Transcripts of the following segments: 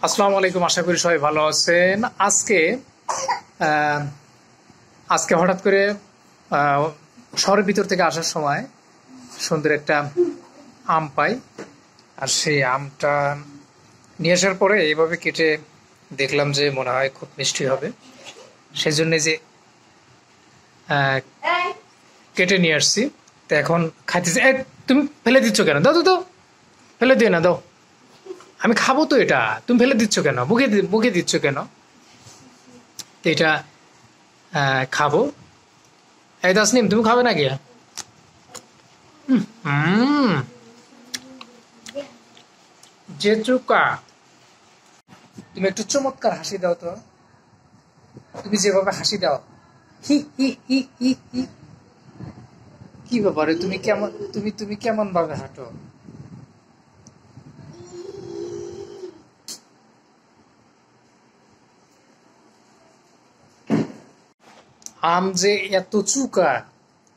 আসসালামু আলাইকুম, আশা করি সবাই ভালো আছেন। আজকে হঠাৎ করে শহরের ভিতর থেকে আসার সময় সুন্দর একটা আম পাই। আর সেই আমটা নিয়ে আসার পরে এইভাবে কেটে দেখলাম যে মনে হয় খুব মিষ্টি হবে, সেই জন্য যে আহ, কেটে নিয়ে আসছি। তো এখন খাইতেছি। তুমি ফেলে দিচ্ছ কেন? দাও তো, দাও, ফেলে দিও না, দাও, আমি খাবো তো এটা, তুমি ফেলে দিচ্ছ কেন? মুখে দিচ্ছ কেন? তো এটা খাবো। এই তাসনিম, তুমি খাবে নাকি? হুম, যে চুকা, তুমি একটু চমৎকার হাসি দাও তো। তুমি যেভাবে হাসি দাও, হি হি হি হি হি, কি ব্যাপারে? তুমি কেমন ভাবে হাঁটো? আম যে এত চুকা,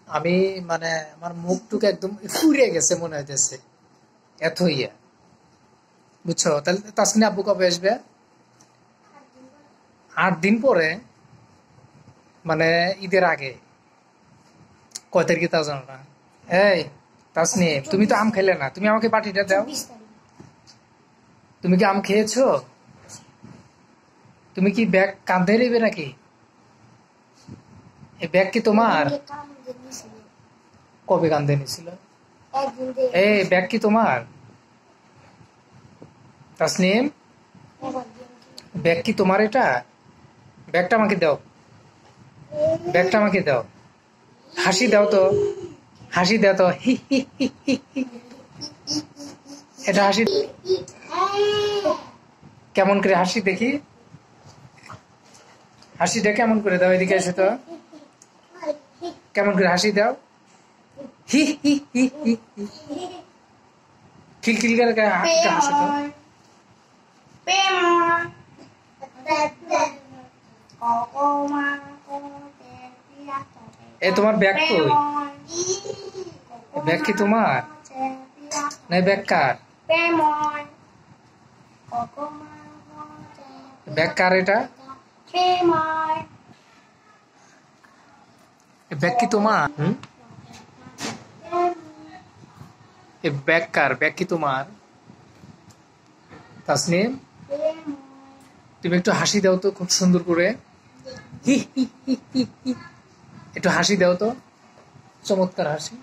আমি মানে আমার মুখটুকু একদম ফুরিয়ে গেছে মনে হইতেছে, এত ইয়া। বুঝছো? তাহলে তাসনি আব্বু কবে আসবে? 8 দিন পরে, মানে ঈদের আগে। কয় তারিখে তাও জানো না? এই তাসনি, তুমি তো আম খেলে না, তুমি আমাকে পাটিটা দাও। তুমি কি আম খেয়েছো? তুমি কি ব্যাগ কাঁধে নেবে নাকি? এই ব্যাগ কি তোমার? কবে কাঁধে নিছিল? এই ব্যাগ কি তোমার? তাসনিম, ব্যাগ কি তোমার এটা? ব্যাগটা আমাকে দাও, ব্যাগটা আমাকে দাও। হাসি দাও তো, হাসি দাও তো, হি হি হি হি হি। এটা হাসি কেমন করে? হাসি দেখি, হাসিটা কেমন করে দাও? এদিকে এসে তো, কেমন করে হাসি দাও? হি হি হি হি হি। খিলখিল করে হাসো তো। এ তোমার ব্যাগ কই? ব্যাগ কি তোমার? না, ব্যাগ কার? ব্যাগ কার এটা? ব্যাগ কি তোমার? এ ব্যাগ কার? ব্যাগ কি তোমার? তাসনিম, তুমি একটু হাসি দাও তো খুব সুন্দর করে, হি হি হি হি হি। একটু হাসি দাও তো, চমৎকার হাসি।